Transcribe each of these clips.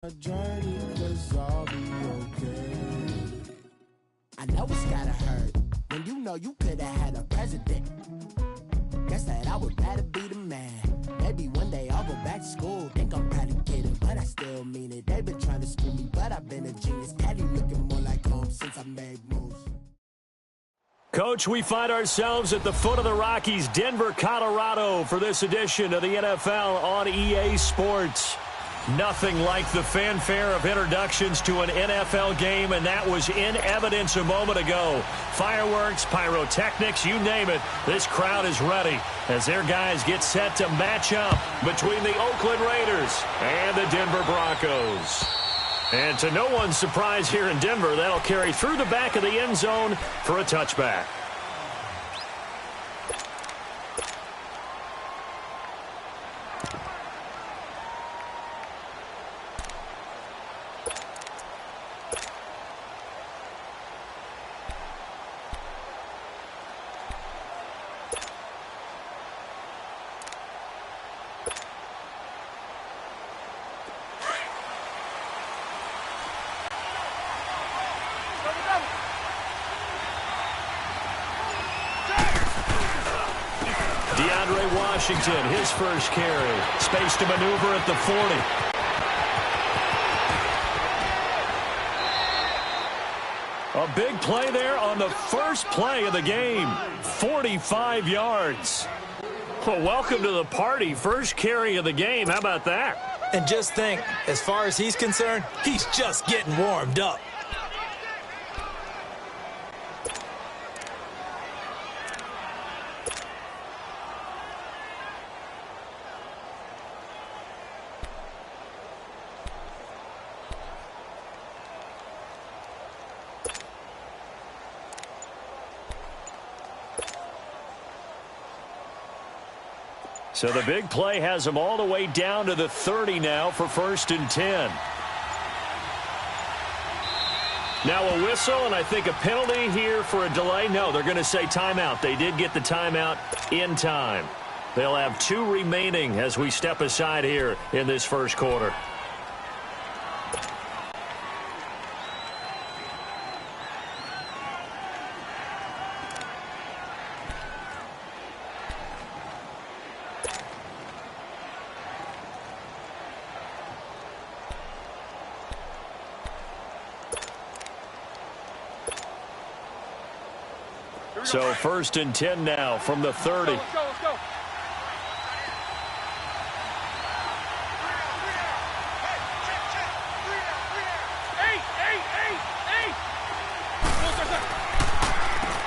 a journey, 'cause I'll be okay. I know it's gotta hurt when you know you could have had a president. Guess that I would rather be the man. Maybe one day I'll go back to school. Think I'm probably kidding, but I still mean it. They've been trying to school me, but I've been a genius. Caddy looking more like home since I made moves. Coach, we find ourselves at the foot of the Rockies, Denver, Colorado, for this edition of the NFL on EA Sports. Nothing like the fanfare of introductions to an NFL game, and that was in evidence a moment ago. Fireworks, pyrotechnics, you name it, this crowd is ready as their guys get set to match up between the Oakland Raiders and the Denver Broncos. And to no one's surprise here in Denver, that'll carry through the back of the end zone for a touchback. Washington, his first carry. Space to maneuver at the 40. A big play there on the first play of the game. 45 yards. Well, welcome to the party. First carry of the game. How about that? And just think, as far as he's concerned, he's just getting warmed up. So the big play has them all the way down to the 30 now for 1st and 10. Now a whistle, and I think a penalty here for a delay. No, they're going to say timeout. They did get the timeout in time. They'll have 2 remaining as we step aside here in this first quarter. So 1st and 10 now from the 30. Let's go.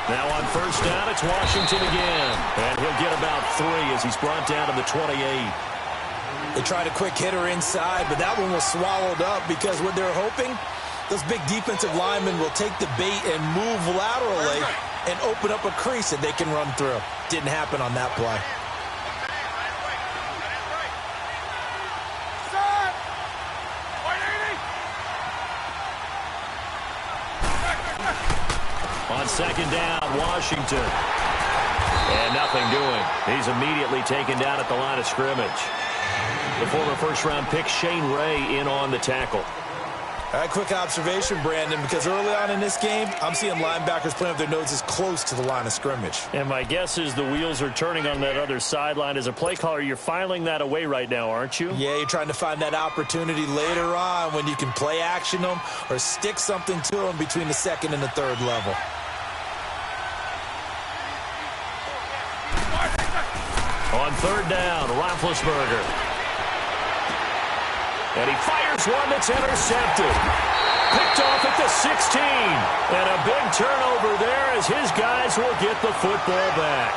Now on 1st down, it's Washington again. And he'll get about 3 as he's brought down to the 28. They tried a quick hitter inside, but that one was swallowed up because what they're hoping, those big defensive linemen will take the bait and move laterally and open up a crease that they can run through. Didn't happen on that play. On 2nd down, Washington. And nothing doing. He's immediately taken down at the line of scrimmage. The former first-round pick, Shane Ray, in on the tackle. All right, quick observation, Brandon, because early on in this game, I'm seeing linebackers playing with their noses close to the line of scrimmage. And my guess is the wheels are turning on that other sideline. As a play caller, you're filing that away right now, aren't you? Yeah, you're trying to find that opportunity later on when you can play action them or stick something to them between the 2nd and the 3rd level. On 3rd down, Roethlisberger. And he fires one that's intercepted. Picked off at the 16. And a big turnover there as his guys will get the football back.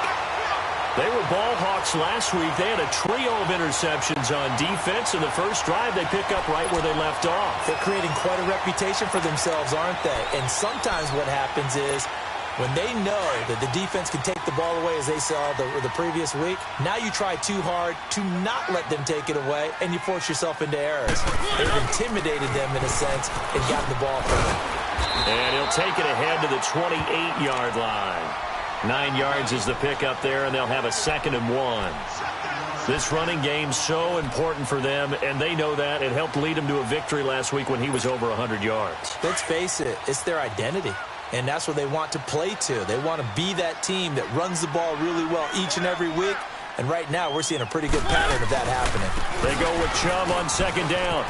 They were ball hawks last week. They had a trio of interceptions on defense. In the first drive, they pick up right where they left off. They're creating quite a reputation for themselves, aren't they? And sometimes what happens is when they know that the defense can take the ball away, as they saw the previous week, now you try too hard to not let them take it away, and you force yourself into errors. They've intimidated them in a sense and gotten the ball from them. And he'll take it ahead to the 28-yard line. 9 yards is the pickup there, and they'll have a 2nd and 1. This running game's so important for them, and they know that. It helped lead them to a victory last week when he was over 100 yards. Let's face it, it's their identity, and that's what they want to play to. They want to be that team that runs the ball really well each and every week, and right now we're seeing a pretty good pattern of that happening. They go with Chubb on 2nd down.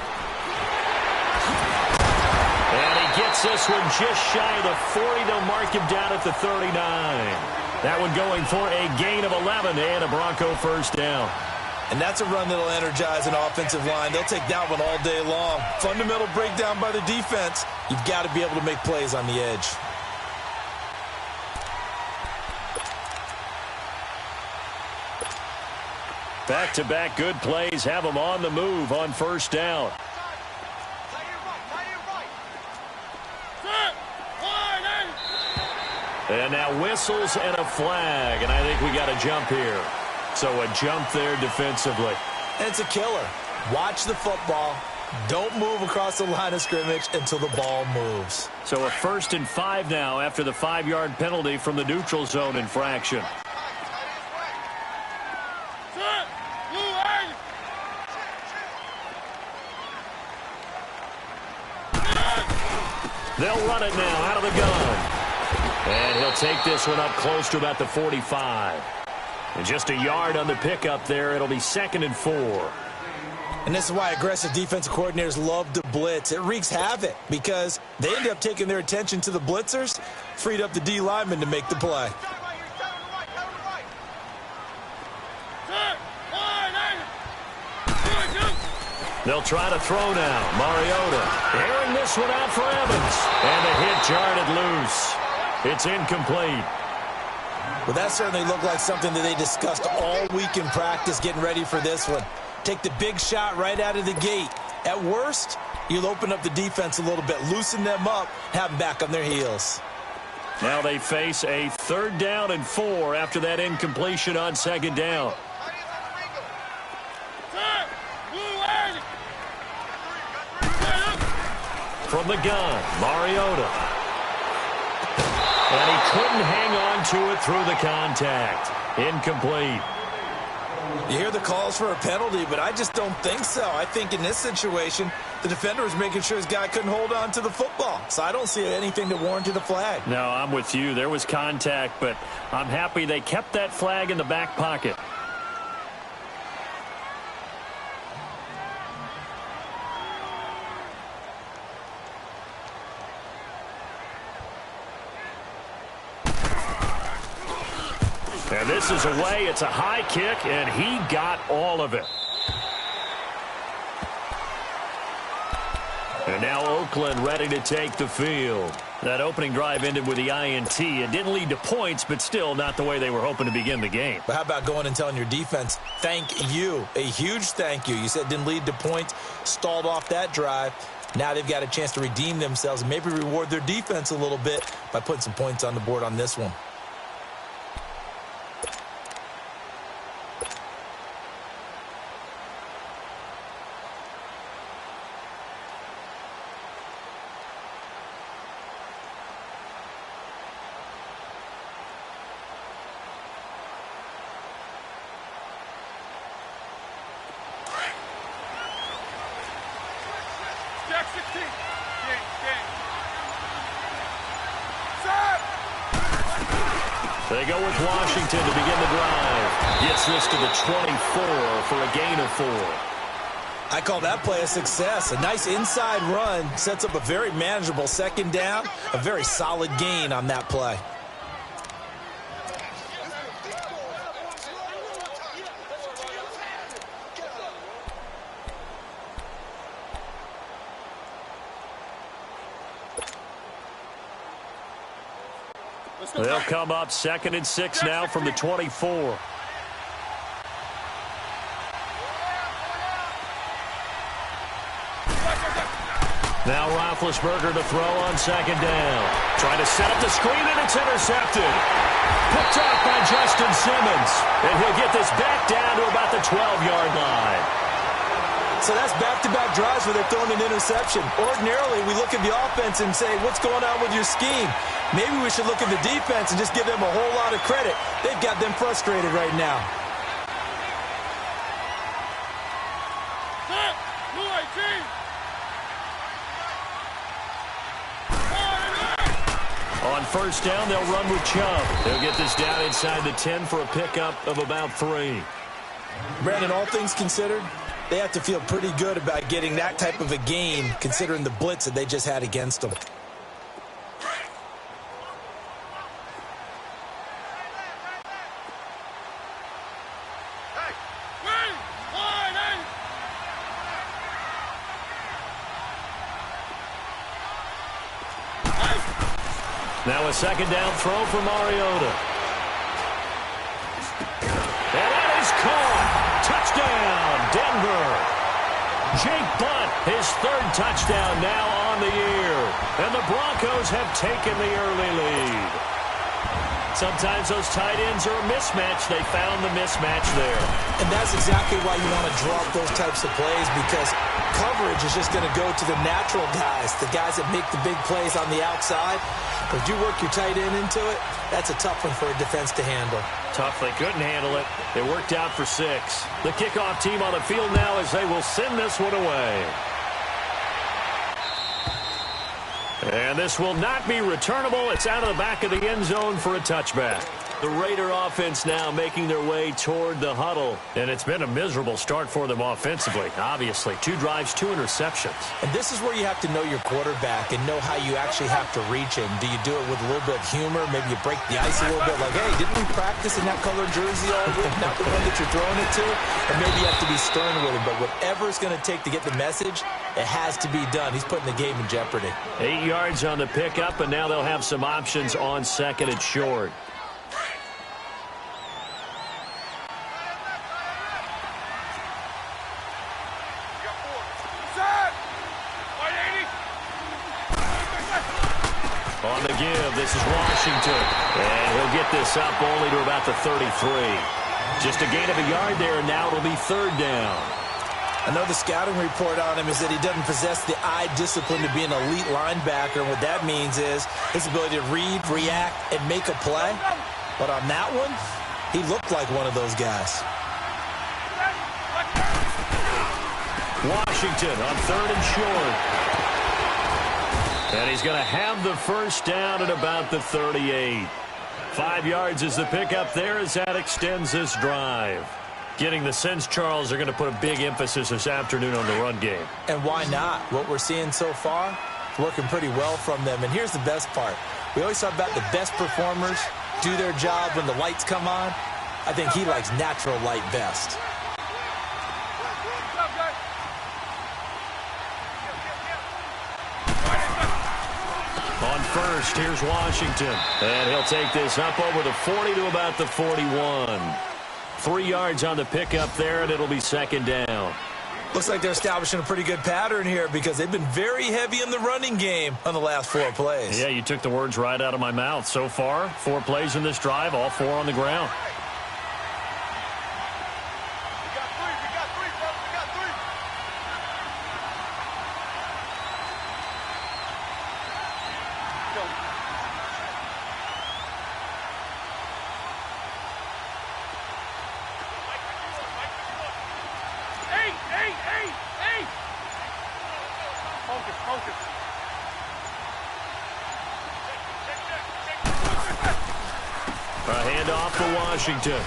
And he gets this one just shy of the 40. They'll mark him down at the 39. That one going for a gain of 11 and a Bronco 1st down. And that's a run that'll energize an offensive line. They'll take that one all day long. Fundamental breakdown by the defense. You've got to be able to make plays on the edge. Back-to-back good plays have them on the move on 1st down. And now whistles and a flag, and I think we got a jump here. So a jump there defensively. And it's a killer. Watch the football. Don't move across the line of scrimmage until the ball moves. So a 1st and 5 now after the 5-yard penalty from the neutral zone infraction. They'll run it now out of the gun. And he'll take this one up close to about the 45. And just a yard on the pickup there. It'll be 2nd and 4. And this is why aggressive defensive coordinators love to blitz. It wreaks havoc because they end up taking their attention to the blitzers, freed up the D lineman to make the play. They'll try to throw now. Mariota airing this one out for Evans. And the hit jarred it loose. It's incomplete. Well, that certainly looked like something that they discussed all week in practice getting ready for this one. Take the big shot right out of the gate. At worst, you'll open up the defense a little bit, loosen them up, have them back on their heels. Now they face a 3rd down and 4 after that incompletion on 2nd down. From the gun, Mariota. And he couldn't hang on to it through the contact. Incomplete. You hear the calls for a penalty, but I just don't think so. I think in this situation, the defender was making sure his guy couldn't hold on to the football. So I don't see anything that warranted a flag. No, I'm with you. There was contact, but I'm happy they kept that flag in the back pocket. And this is away. It's a high kick, and he got all of it. And now Oakland ready to take the field. That opening drive ended with the INT. It didn't lead to points, but still not the way they were hoping to begin the game. But how about going and telling your defense, thank you, a huge thank you. You said it didn't lead to points, stalled off that drive. Now they've got a chance to redeem themselves and maybe reward their defense a little bit by putting some points on the board on this one. They go with Washington to begin the drive. Gets this to the 24 for a gain of 4. I call that play a success. A nice inside run sets up a very manageable 2nd down. A very solid gain on that play. They'll come up 2nd and 6 now from the 24. Now Roethlisberger to throw on 2nd down. Trying to set up the screen, and it's intercepted. Picked off by Justin Simmons. And he'll get this back down to about the 12-yard line. So that's back-to-back drives where they're throwing an interception. Ordinarily, we look at the offense and say, what's going on with your scheme? Maybe we should look at the defense and just give them a whole lot of credit. They've got them frustrated right now. On first down, they'll run with Chubb. They'll get this down inside the 10 for a pickup of about 3. Brandon, all things considered, they have to feel pretty good about getting that type of a gain, considering the blitz that they just had against them. Now a second down throw for Mariota. And that is caught. Touchdown, Denver. Jake Butt, his 3rd touchdown now on the year. And the Broncos have taken the early lead. Sometimes those tight ends are a mismatch. They found the mismatch there. And that's exactly why you want to draw up those types of plays, because coverage is just going to go to the natural guys, the guys that make the big plays on the outside. But if you work your tight end into it, that's a tough one for a defense to handle. Tough. They couldn't handle it. It worked out for 6. The kickoff team on the field now as they will send this one away. And this will not be returnable. It's out of the back of the end zone for a touchback. The Raider offense now making their way toward the huddle. And it's been a miserable start for them offensively. Obviously, 2 drives, 2 interceptions. And this is where you have to know your quarterback and know how you actually have to reach him. Do you do it with a little bit of humor? Maybe you break the ice a little bit. Like, hey, didn't we practice in that colored jersey all week? Not the one that you're throwing it to. Or maybe you have to be stern with him. But whatever it's going to take to get the message, it has to be done. He's putting the game in jeopardy. 8 yards on the pickup, and now they'll have some options on 2nd and short. On the give, this is Washington. And he'll get this up only to about the 33. Just a gain of a yard there, and now it'll be 3rd down. I know the scouting report on him is that he doesn't possess the eye discipline to be an elite linebacker. And what that means is his ability to read, react, and make a play. But on that one, he looked like one of those guys. Washington on 3rd and short. And he's going to have the first down at about the 38. 5 yards is the pickup there as that extends this drive. Getting the sense, Charles, they're going to put a big emphasis this afternoon on the run game. And why not? What we're seeing so far, working pretty well from them. And here's the best part. We always talk about the best performers do their job when the lights come on. I think he likes natural light best. On first, here's Washington. And he'll take this up over the 40 to about the 41. 3 yards on the pickup there, and it'll be 2nd down. Looks like they're establishing a pretty good pattern here because they've been very heavy in the running game on the last 4 plays. Yeah, you took the words right out of my mouth. So far, 4 plays in this drive, all 4 on the ground. A handoff for Washington.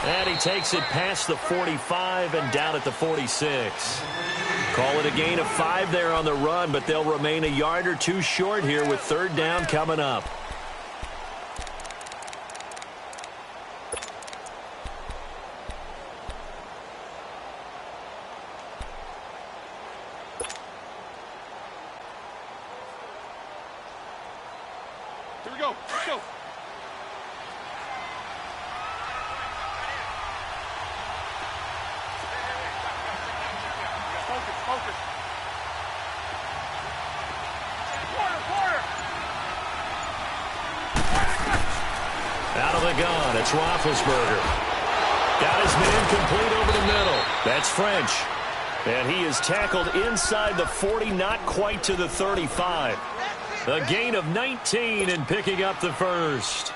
And he takes it past the 45 and down at the 46. Call it a gain of 5 there on the run, but they'll remain a yard or 2 short here with 3rd down coming up. Here we go. Let's go. Focus. Quarter. Out of the gun, it's Roethlisberger. Got his man complete over the middle. That's French. And he is tackled inside the 40, not quite to the 35. A gain of 19 and picking up the first.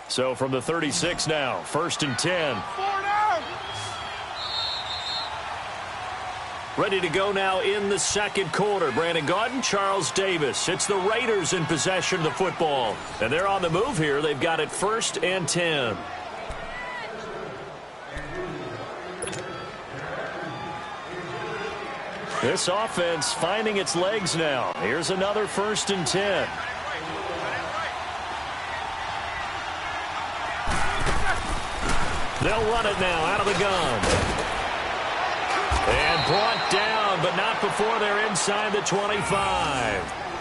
So from the 36 now, 1st and 10. Ready to go now in the second quarter. Brandon Gaudin, Charles Davis. It's the Raiders in possession of the football. And they're on the move here. They've got it 1st and 10. This offense finding its legs now. Here's another 1st and 10. They'll run it now out of the gun. And brought down, but not before they're inside the 25.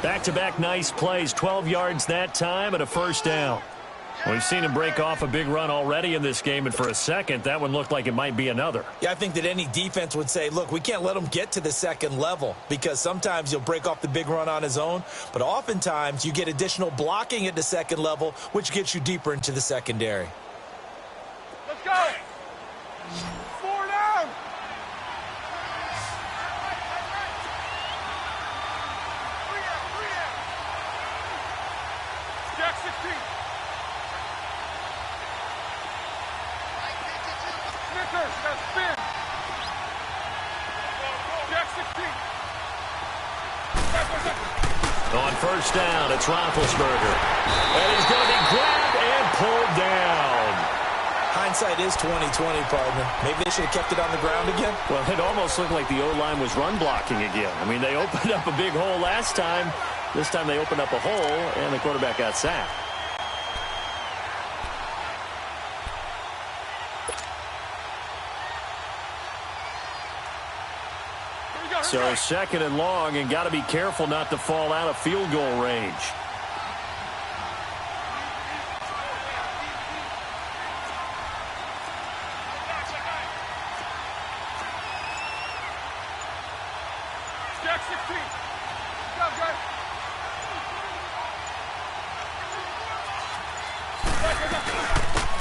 Back-to-back nice plays, 12 yards that time and a 1st down. We've seen him break off a big run already in this game, and for a second, that one looked like it might be another. Yeah, I think that any defense would say, look, we can't let him get to the second level because sometimes he'll break off the big run on his own, but oftentimes you get additional blocking at the second level, which gets you deeper into the secondary. Let's go! 4 down! Jack 16. Snickers, now spin. Jack 16. On 1st down, it's Roethlisberger. And he's going to be grabbed and pulled down. Hindsight is 20/20, partner. Maybe they should have kept it on the ground again. Well, it almost looked like the O-line was run blocking again. I mean, they opened up a big hole last time. This time they opened up a hole, and the quarterback got sacked. So 2nd and long, and got to be careful not to fall out of field goal range. Jack 16. Go, guys.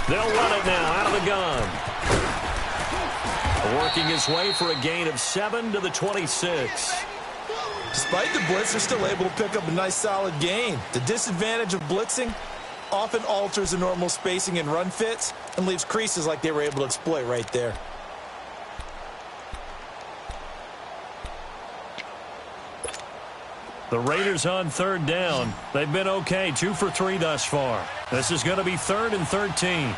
They'll run it now out of the gun. Working his way for a gain of 7 to the 26. Despite the blitz, they're still able to pick up a nice solid gain. The disadvantage of blitzing often alters the normal spacing and run fits and leaves creases like they were able to exploit right there. The Raiders on 3rd down. They've been okay, 2 for 3 thus far. This is going to be 3rd and 13.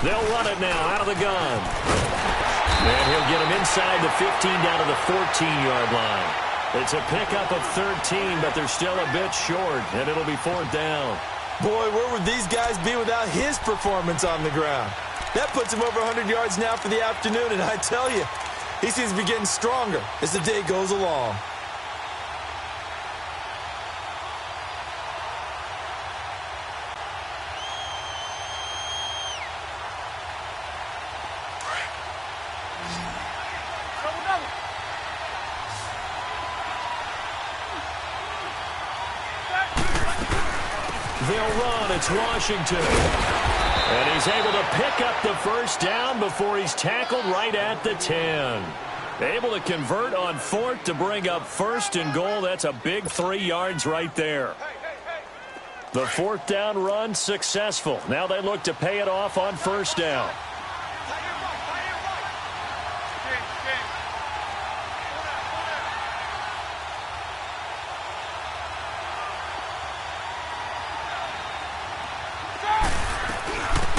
They'll run it now out of the gun. And he'll get him inside the 15 down to the 14-yard line. It's a pickup of 13, but they're still a bit short, and it'll be 4th down. Boy, where would these guys be without his performance on the ground? That puts him over 100 yards now for the afternoon, and I tell you, he seems to be getting stronger as the day goes along. They'll run. It's Washington. And he's able to pick up the 1st down before he's tackled right at the 10. Able to convert on 4th to bring up 1st and goal. That's a big 3 yards right there. The 4th down run successful. Now they look to pay it off on 1st down.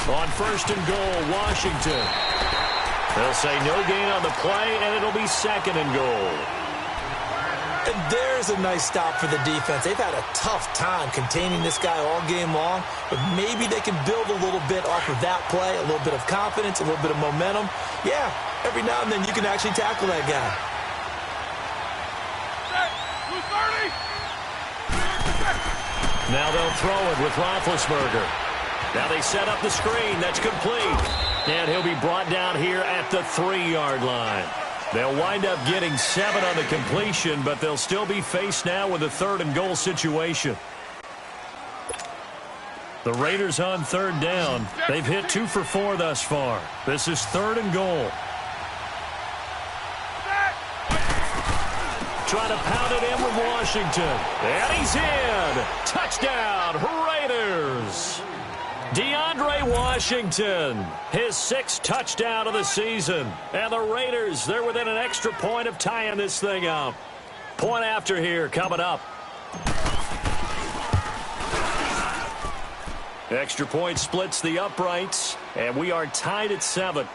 On 1st and goal, Washington. They'll say no gain on the play, and it'll be 2nd and goal. And there's a nice stop for the defense. They've had a tough time containing this guy all game long, but maybe they can build a little bit off of that play, a little bit of confidence, a little bit of momentum. Yeah, every now and then you can actually tackle that guy. Now they'll throw it with Roethlisberger. Now they set up the screen. That's complete. And he'll be brought down here at the 3-yard line. They'll wind up getting 7 on the completion, but they'll still be faced now with a 3rd and goal situation. The Raiders on 3rd down. They've hit 2 for 4 thus far. This is 3rd and goal. Trying to pound it in with Washington. And he's in. Touchdown, Raiders. DeAndre Washington, his 6th touchdown of the season. And the Raiders, they're within an extra point of tying this thing up. Point after here coming up. Extra point splits the uprights, and we are tied at 7.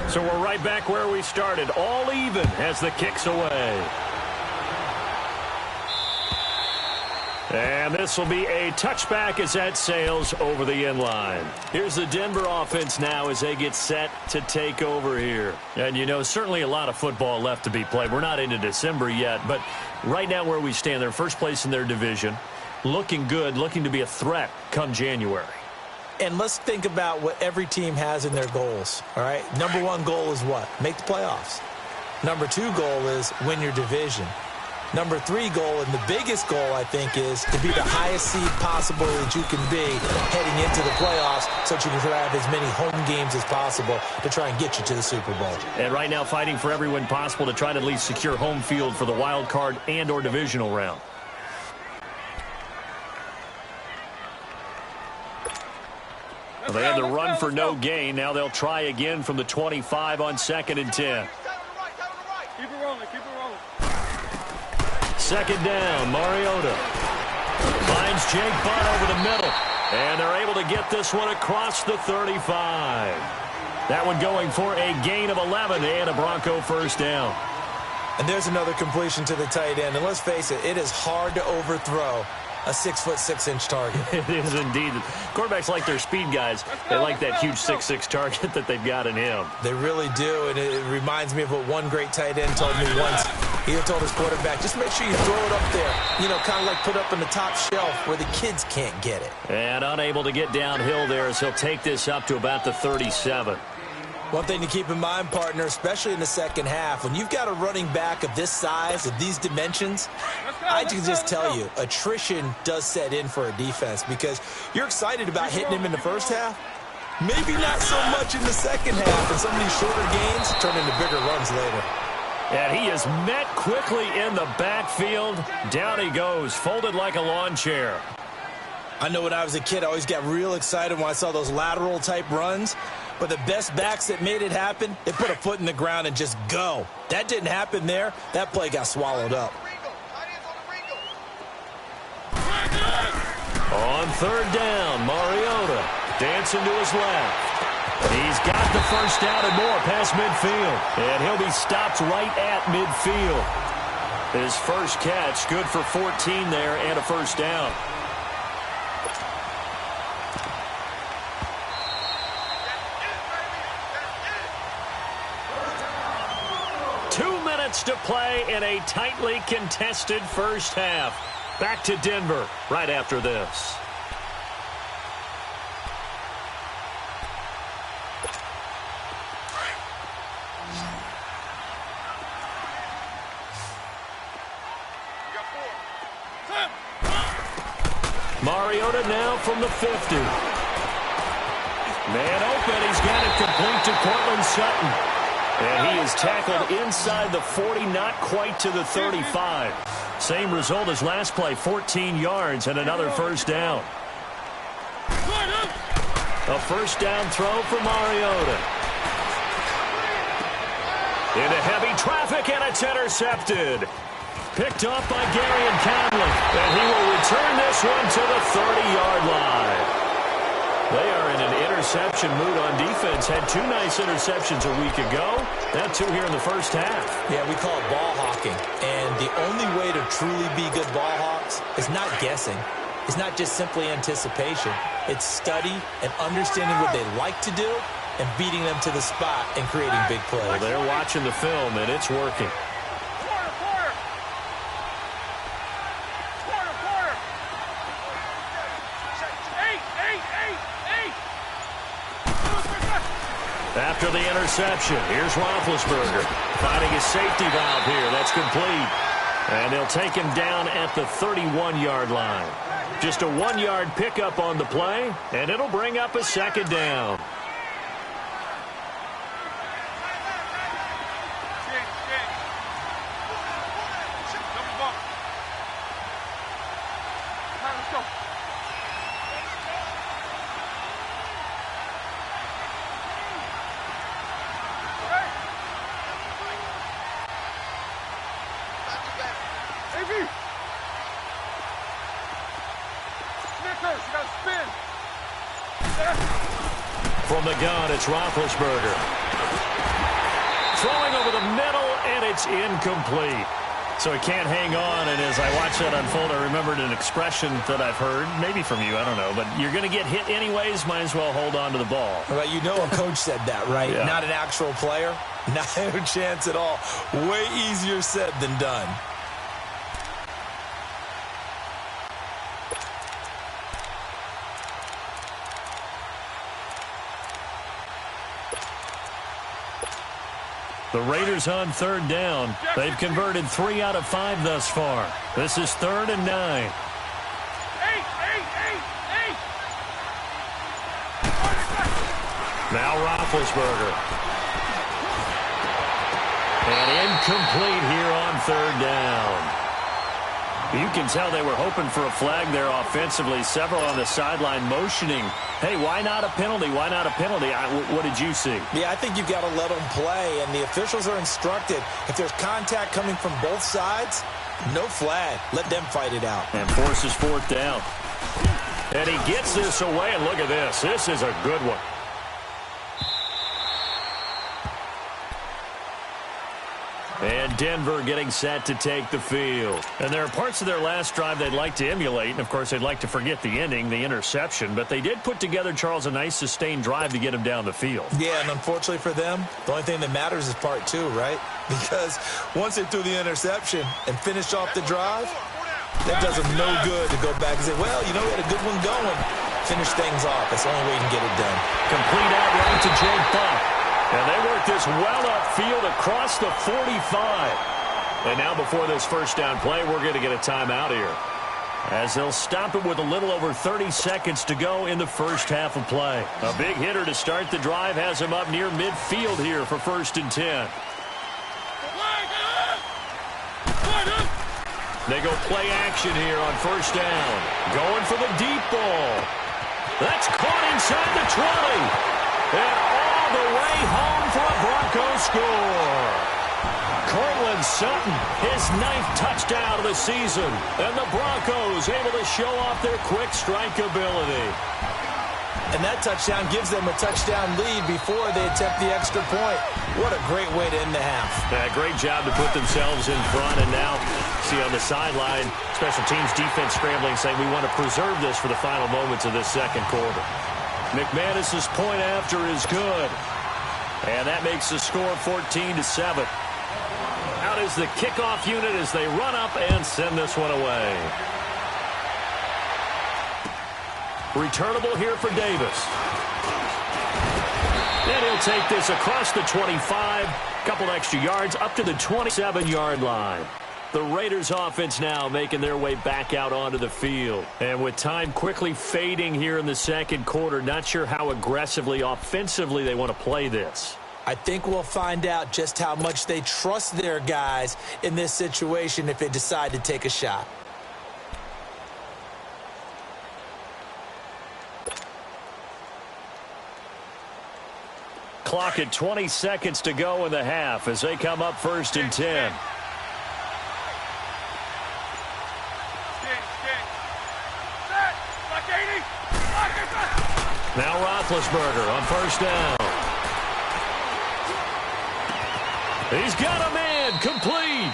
So we're right back where we started, all even as the kick's away. And this will be a touchback as that sails over the inline. Here's the Denver offense now as they get set to take over here. And, you know, certainly a lot of football left to be played. We're not into December yet, but right now where we stand, they're first place in their division, looking good, looking to be a threat come January. And let's think about what every team has in their goals, all right? Number 1 goal is what? Make the playoffs. Number 2 goal is win your division. Number 3 goal, and the biggest goal, I think, is to be the highest seed possible that you can be heading into the playoffs so that you can have as many home games as possible to try and get you to the Super Bowl. And right now fighting for every win possible to try to at least secure home field for the wild card and or divisional round. Well, they had the run for no gain. Now they'll try again from the 25 on 2nd and 10. Keep it rolling, keep it rolling. 2nd down, Mariota finds Jake Butt over the middle. And they're able to get this one across the 35. That one going for a gain of 11 and a Bronco first down. And there's another completion to the tight end. And let's face it, it is hard to overthrow a 6'6" target. It is indeed. Quarterbacks like their speed guys. They like that huge 6'6" target that they've got in him. They really do, and it reminds me of what one great tight end told me once. He told his quarterback, just make sure you throw it up there. You know, kind of like put up in the top shelf where the kids can't get it. And unable to get downhill there as he'll take this up to about the 37. One thing to keep in mind, partner, especially in the second half, when you've got a running back of this size, of these dimensions, I can just tell you, attrition does set in for a defense because you're excited about hitting him in the first half. Maybe not so much in the second half, and some of these shorter gains turn into bigger runs later. And he is met quickly in the backfield. Down he goes, folded like a lawn chair. I know when I was a kid, I always got real excited when I saw those lateral-type runs. But the best backs that made it happen, they put a foot in the ground and just go. That didn't happen there. That play got swallowed up. On 3rd down, Mariota dancing to his left. He's got the first down and more past midfield. And he'll be stopped right at midfield. His first catch, good for 14 there and a first down. To play in a tightly contested first half. Back to Denver right after this. Mariota now from the 50. Man open, he's got it complete to Cortland Sutton. And he is tackled inside the 40, not quite to the 35. Same result as last play, 14 yards and another first down. A first down throw for Mariota. Into heavy traffic, and it's intercepted. Picked off by Gary and Conley. And he will return this one to the 30-yard line. They are in an interception mood on defense. Had 2 nice interceptions a week ago. Now 2 here in the first half. Yeah, we call it ball hawking. And the only way to truly be good ball hawks is not guessing. It's not just simply anticipation. It's study and understanding what they like to do and beating them to the spot and creating big plays. Well, they're watching the film, and it's working. After the interception, here's Roethlisberger finding his safety valve here. That's complete. And they'll take him down at the 31-yard line. Just a 1-yard pickup on the play, and it'll bring up a second down. From the gun, it's Roethlisberger. Throwing over the middle, and it's incomplete. So he can't hang on, and as I watch that unfold, I remembered an expression that I've heard, maybe from you, I don't know, but you're going to get hit anyways, might as well hold on to the ball. Well, you know a coach said that, right? Yeah. Not an actual player. Not a chance at all. Way easier said than done. The Raiders on 3rd down. They've converted 3 out of 5 thus far. This is 3rd and 9. Now Roethlisberger. And incomplete here on 3rd down. You can tell they were hoping for a flag there offensively. Several on the sideline motioning, hey, why not a penalty? Why not a penalty? What did you see? Yeah, I think you've got to let them play, and the officials are instructed. If there's contact coming from both sides, no flag. Let them fight it out. And forces 4th down. And he gets this away, and look at this. This is a good one. And Denver getting set to take the field. And there are parts of their last drive they'd like to emulate. And, of course, they'd like to forget the ending, the interception. But they did put together, Charles, a nice sustained drive to get him down the field. Yeah, and unfortunately for them, the only thing that matters is part 2, right? Because once they threw the interception and finished off the drive, that does them no good to go back and say, well, you know, we had a good one going. Finish things off. That's the only way you can get it done. Complete out right to Jake Buck. And they work this well upfield across the 45. And now before this first down play, we're going to get a timeout here, as they'll stop it with a little over 30 seconds to go in the first half of play. A big hitter to start the drive has him up near midfield here for 1st and 10. They go play action here on 1st down. Going for the deep ball. That's caught inside the 20. And all the way home for a Broncos score. Cortland Sutton, his 9th touchdown of the season. And the Broncos able to show off their quick strike ability. And that touchdown gives them a touchdown lead before they attempt the extra point. What a great way to end the half. Yeah, great job to put themselves in front. And now, see on the sideline, special teams defense scrambling, saying we want to preserve this for the final moments of this second quarter. McManus's point after is good. And that makes the score 14-7. Out is the kickoff unit as they run up and send this one away. Returnable here for Davis. And he'll take this across the 25. Couple extra yards up to the 27-yard line. The Raiders offense now making their way back out onto the field. And with time quickly fading here in the second quarter, not sure how aggressively, offensively they want to play this. I think we'll find out just how much they trust their guys in this situation if they decide to take a shot. Clock at 20 seconds to go in the half as they come up 1st and 10. Now Roethlisberger on first down. He's got a man, complete.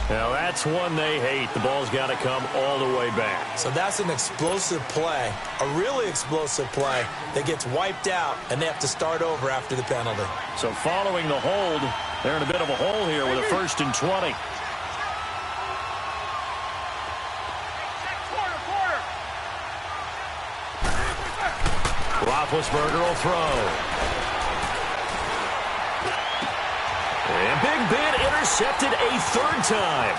Now that's one they hate. The ball's got to come all the way back. So that's an explosive play, a really explosive play that gets wiped out, and they have to start over after the penalty. So following the hold, they're in a bit of a hole here with a 1st and 20. Roethlisberger will throw. And Big Ben intercepted a 3rd time.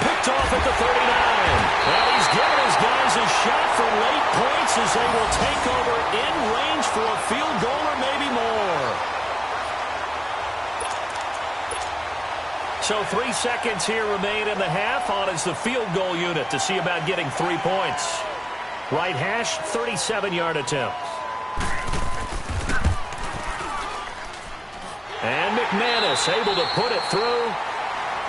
Picked off at the 39. Well, he's giving his guys a shot for late points as they will take over in range for a field goal or maybe more. So 3 seconds here remain in the half on as the field goal unit to see about getting 3 points. Right hash, 37-yard attempt. And McManus able to put it through.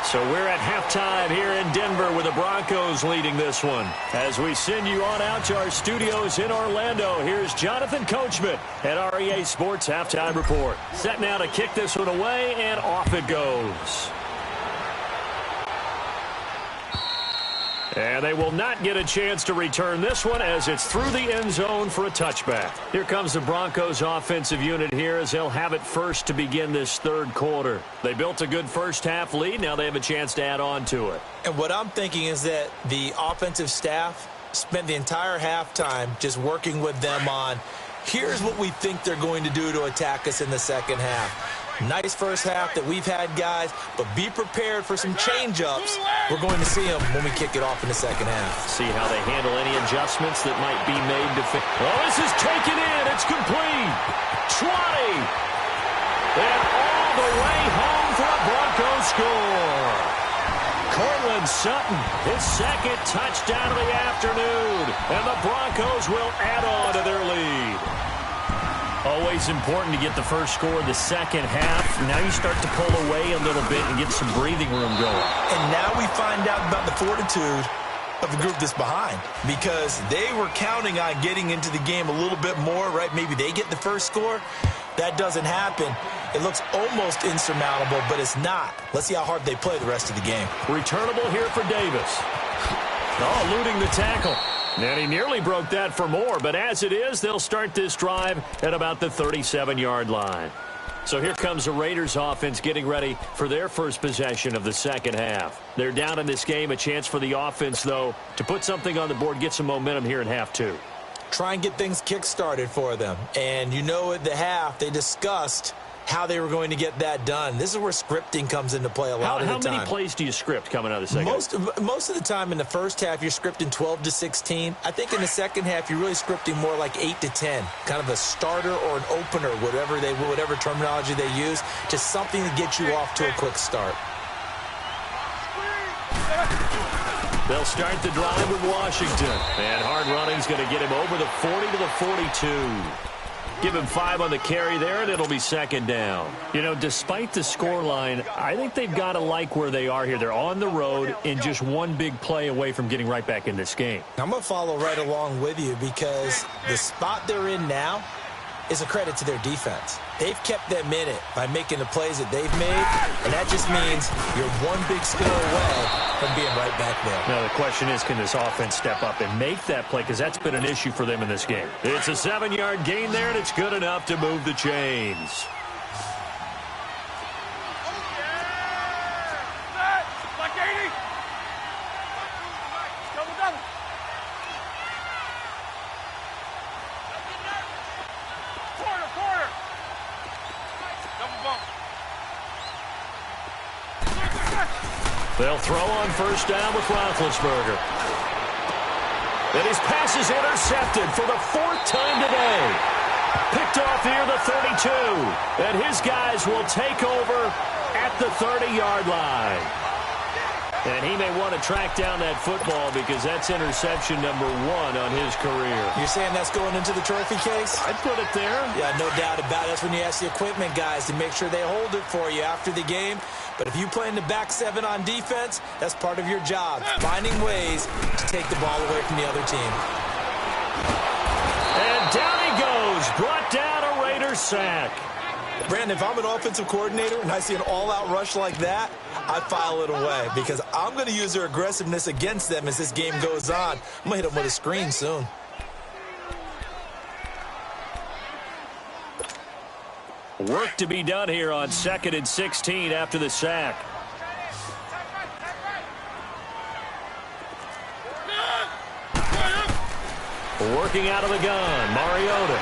So we're at halftime here in Denver with the Broncos leading this one. As we send you on out to our studios in Orlando, here's Jonathan Coachman at REA Sports Halftime Report. Set now to kick this one away, and off it goes. And they will not get a chance to return this one as it's through the end zone for a touchback. Here comes the Broncos offensive unit here as they'll have it first to begin this 3rd quarter. They built a good first-half lead. Now they have a chance to add on to it. And what I'm thinking is that the offensive staff spent the entire halftime just working with them on, here's what we think they're going to do to attack us in the second half. Nice first half that we've had, guys, but be prepared for some change-ups. We're going to see them when we kick it off in the second half. See how they handle any adjustments that might be made to fit. Oh, this is taken in. It's complete. 20. And all the way home for a Broncos score. Cortland Sutton, his 2nd touchdown of the afternoon. And the Broncos will add on to their lead. Always important to get the first score of the second half. Now you start to pull away a little bit and get some breathing room going. And now we find out about the fortitude of the group that's behind, because they were counting on getting into the game a little bit more, right? Maybe they get the first score. That doesn't happen. It looks almost insurmountable, but it's not. Let's see how hard they play the rest of the game. Returnable here for Davis. Oh, eluding the tackle. And he nearly broke that for more, but as it is, they'll start this drive at about the 37-yard line. So here comes the Raiders offense getting ready for their first possession of the second half. They're down in this game. A chance for the offense, though, to put something on the board, get some momentum here in half 2. Try and get things kick-started for them. And you know at the half, they discussed how they were going to get that done. This is where scripting comes into play a lot of the time. How many plays do you script coming out of the second half? Most of the time in the first half, you're scripting 12 to 16. I think in the second half, you're really scripting more like 8 to 10. Kind of a starter or an opener, whatever terminology they use, just something to get you off to a quick start. They'll start the drive with Washington. And hard running's going to get him over the 40 to the 42. Give him 5 on the carry there, and it'll be second down. You know, despite the scoreline, I think they've got to like where they are here. They're on the road and just one big play away from getting right back in this game. I'm going to follow right along with you because the spot they're in now is a credit to their defense. They've kept them in it by making the plays that they've made, and that just means you're one big score away from being right back there. Now, the question is, can this offense step up and make that play? Because that's been an issue for them in this game. It's a 7-yard gain there, and it's good enough to move the chains. They'll throw on first down with Roethlisberger. And his pass is intercepted for the 4th time today. Picked off here the 32. And his guys will take over at the 30-yard line. And he may want to track down that football because that's interception number 1 on his career. You're saying that's going into the trophy case? I'd put it there. Yeah, no doubt about it. That's when you ask the equipment guys to make sure they hold it for you after the game. But if you play in the back 7 on defense, that's part of your job, finding ways to take the ball away from the other team. down he goes. Brought down a Raider sack. Brandon, if I'm an offensive coordinator and I see an all-out rush like that, I file it away because I'm going to use their aggressiveness against them as this game goes on. I'm going to hit them with a screen soon. Work to be done here on 2nd and 16 after the sack. Working out of the gun, Mariota.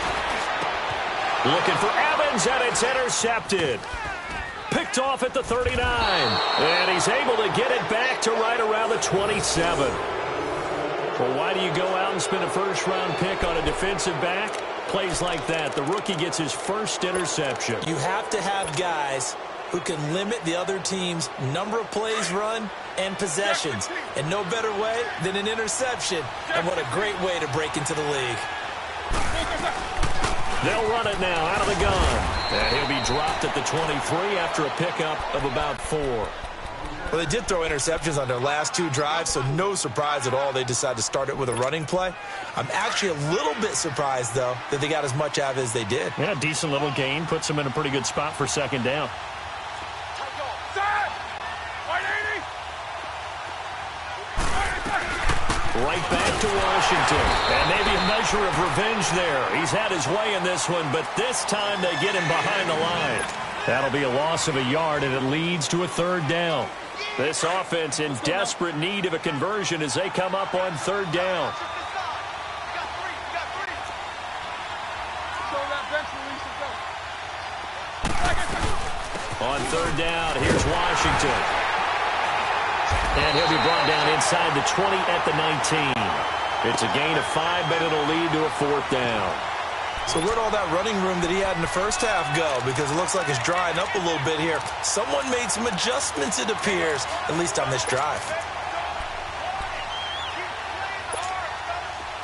Looking for Evans, and it's intercepted. Picked off at the 39. And he's able to get it back to right around the 27. Well, why do you go out and spend a first-round pick on a defensive back? Plays like that. The rookie gets his first interception. You have to have guys who can limit the other team's number of plays run and possessions. And no better way than an interception. And what a great way to break into the league. They'll run it now out of the gun. And he'll be dropped at the 23 after a pickup of about 4. Well, they did throw interceptions on their last 2 drives, so no surprise at all they decided to start it with a running play. I'm actually a little bit surprised, though, that they got as much out of it as they did. Yeah, decent little gain. Puts them in a pretty good spot for 2nd down. Right back to Washington. And maybe a measure of revenge there. He's had his way in this one, but this time they get him behind the line. That'll be a loss of a yard, and it leads to a 3rd down. This offense in desperate need of a conversion as they come up on 3rd down. On 3rd down, here's Washington. And he'll be brought down inside the 20 at the 19. It's a gain of 5, but it'll lead to a 4th down. So where'd all that running room that he had in the first half go? Because it looks like it's drying up a little bit here. Someone made some adjustments, it appears, at least on this drive.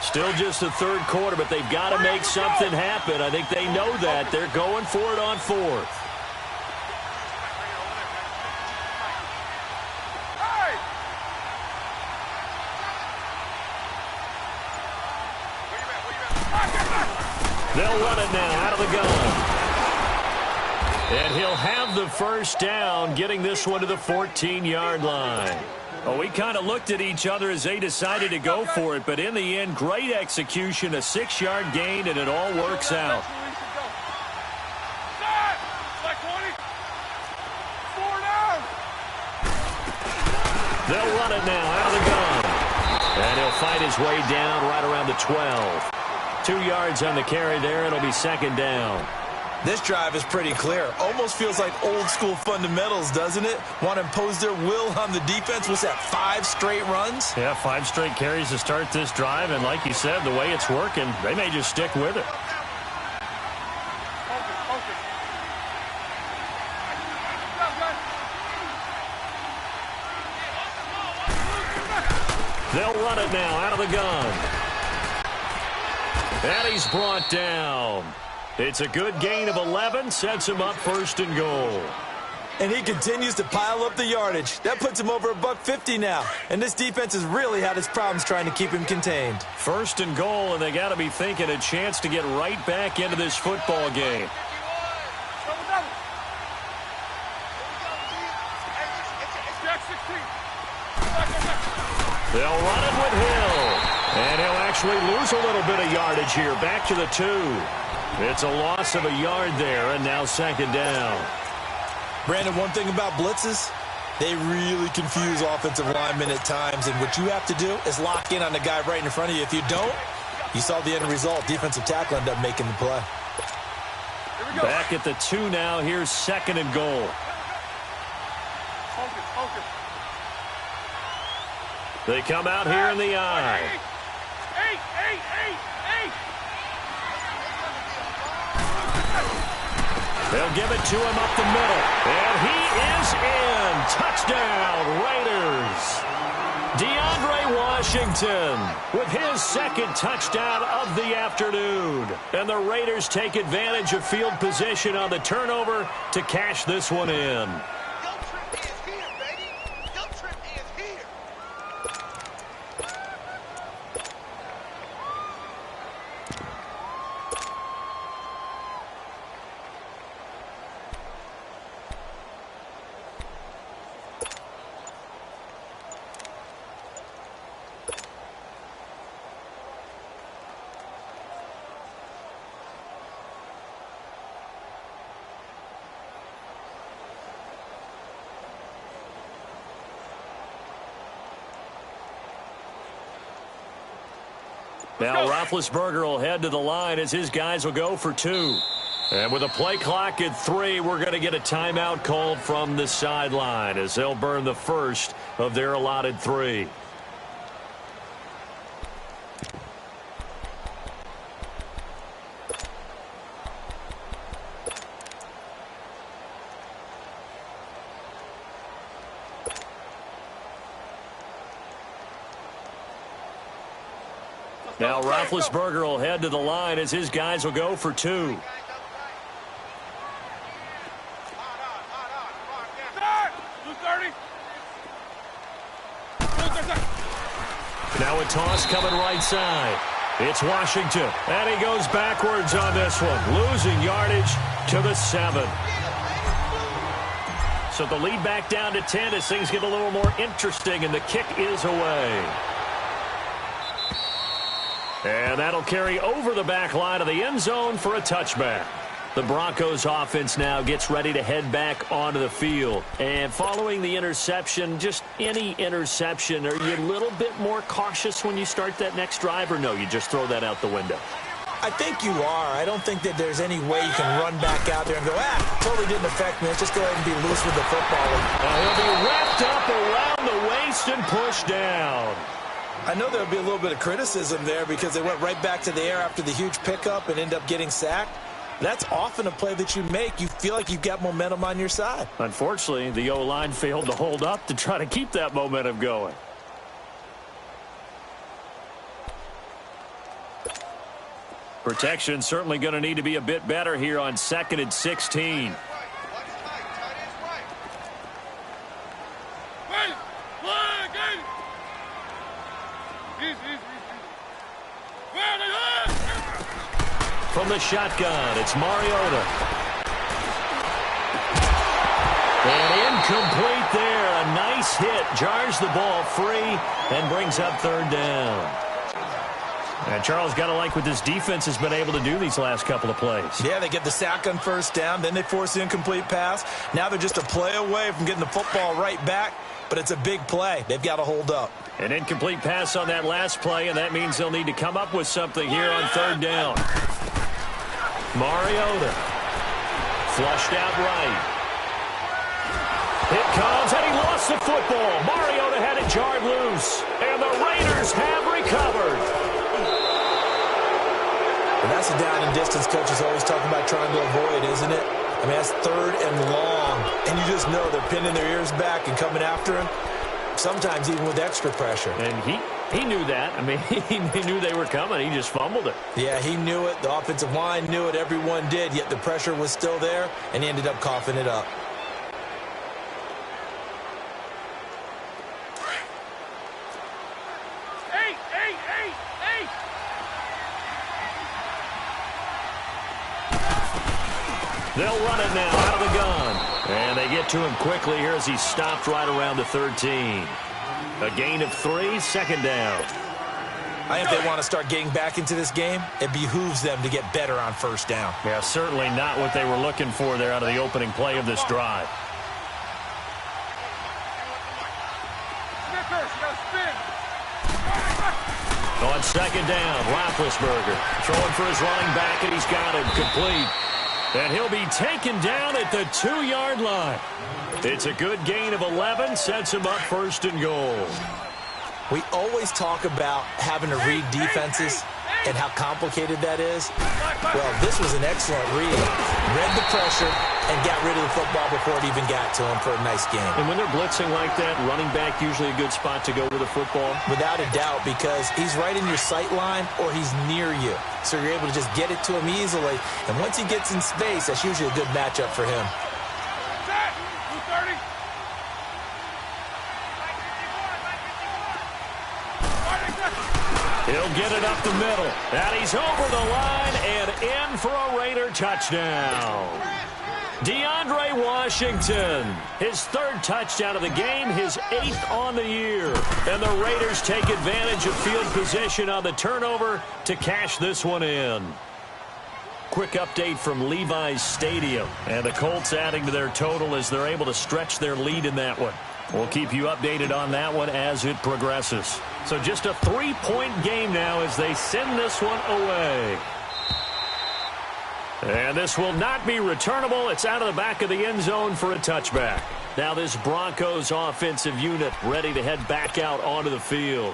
Still just the 3rd quarter, but they've got to make something happen. I think they know that. They're going for it on 4th. They'll run it now out of the gun. And he'll have the 1st down, getting this one to the 14-yard line. Well, we kind of looked at each other as they decided to go for it, but in the end, great execution, a 6-yard gain, and it all works out. They'll run it now out of the gun. And he'll fight his way down right around the 12. 2 yards on the carry there. It'll be 2nd down. This drive is pretty clear. Almost feels like old school fundamentals, doesn't it? Want to impose their will on the defense. Was that 5 straight runs? Yeah, 5 straight carries to start this drive. And like you said, the way it's working, they may just stick with it. They'll run it now out of the gun. And he's brought down. It's a good gain of 11, sets him up 1st and goal. And he continues to pile up the yardage. That puts him over $150 now. And this defense has really had its problems trying to keep him contained. 1st and goal, and they got to be thinking a chance to get right back into this football game. They'll run it with Hill. And he'll actually lose a little bit of yardage here. Back to the 2. It's a loss of a yard there, and now 2nd down. Brandon, one thing about blitzes, they really confuse offensive linemen at times. And what you have to do is lock in on the guy right in front of you. If you don't, you saw the end result. Defensive tackle ended up making the play. Back at the 2 now. Here's 2nd and goal. They come out here in the eye. They'll give it to him up the middle. And he is in. Touchdown, Raiders. DeAndre Washington with his 2nd touchdown of the afternoon. And the Raiders take advantage of field position on the turnover to cash this one in. Now Roethlisberger will head to the line as his guys will go for 2. And with a play clock at 3, we're going to get a timeout called from the sideline as they'll burn the first of their allotted 3. Now Roethlisberger will head to the line as his guys will go for 2. Now a toss coming right side. It's Washington, and he goes backwards on this one, losing yardage to the 7. So the lead back down to 10 as things get a little more interesting, and the kick is away. And that'll carry over the back line of the end zone for a touchback. The Broncos offense now gets ready to head back onto the field. And following the interception, just any interception, are you a little bit more cautious when you start that next drive, or no, you just throw that out the window? I think you are. I don't think that there's any way you can run back out there and go, totally didn't affect me. Let's just go ahead and be loose with the football. He'll be wrapped up around the waist and pushed down. I know there'll be a little bit of criticism there because they went right back to the air after the huge pickup and end up getting sacked. That's often a play that you make. You feel like you've got momentum on your side. Unfortunately, the O-line failed to hold up to try to keep that momentum going. Protection certainly going to need to be a bit better here on 2nd and 16. From the shotgun, it's Mariota. And incomplete there. A nice hit. Jars the ball free and brings up 3rd down. And Charles, got to like what this defense has been able to do these last couple of plays. Yeah, they get the sack on 1st down. Then they force the incomplete pass. Now they're just a play away from getting the football right back. But it's a big play. They've got to hold up. An incomplete pass on that last play, and that means they'll need to come up with something here on 3rd down. Mariota. Flushed out right. It comes, and he lost the football. Mariota had it jarred loose, and the Raiders have recovered. And that's a down and distance coach is always talking about trying to avoid, isn't it? I mean, that's 3rd and long, and you just know they're pinning their ears back and coming after him, sometimes even with extra pressure. And he knew that. I mean, he knew they were coming. He just fumbled it. Yeah, he knew it. The offensive line knew it. Everyone did, yet the pressure was still there, and he ended up coughing it up. They'll run it now out of the gun. And they get to him quickly here as he stopped right around the 13. A gain of 3, 2nd down. I think they want to start getting back into this game. It behooves them to get better on 1st down. Yeah, certainly not what they were looking for there out of the opening play of this drive. On 2nd down, Roethlisberger throwing for his running back, and he's got him complete. And he'll be taken down at the 2-yard line. It's a good gain of 11, sets him up 1st and goal. We always talk about having to read defenses and how complicated that is. Well, this was an excellent read. Read the pressure and got rid of the football before it even got to him for a nice game. And when they're blitzing like that, running back usually a good spot to go with the football? Without a doubt, because he's right in your sight line or he's near you. So you're able to just get it to him easily. And once he gets in space, that's usually a good matchup for him. He'll get it up the middle. And he's over the line and in for a Raider touchdown. DeAndre Washington, his 3rd touchdown of the game, his 8th on the year. And the Raiders take advantage of field position on the turnover to cash this one in. Quick update from Levi's Stadium. And the Colts adding to their total as they're able to stretch their lead in that one. We'll keep you updated on that one as it progresses. So just a 3-point game now as they send this one away. And this will not be returnable. It's out of the back of the end zone for a touchback. Now this Broncos offensive unit ready to head back out onto the field.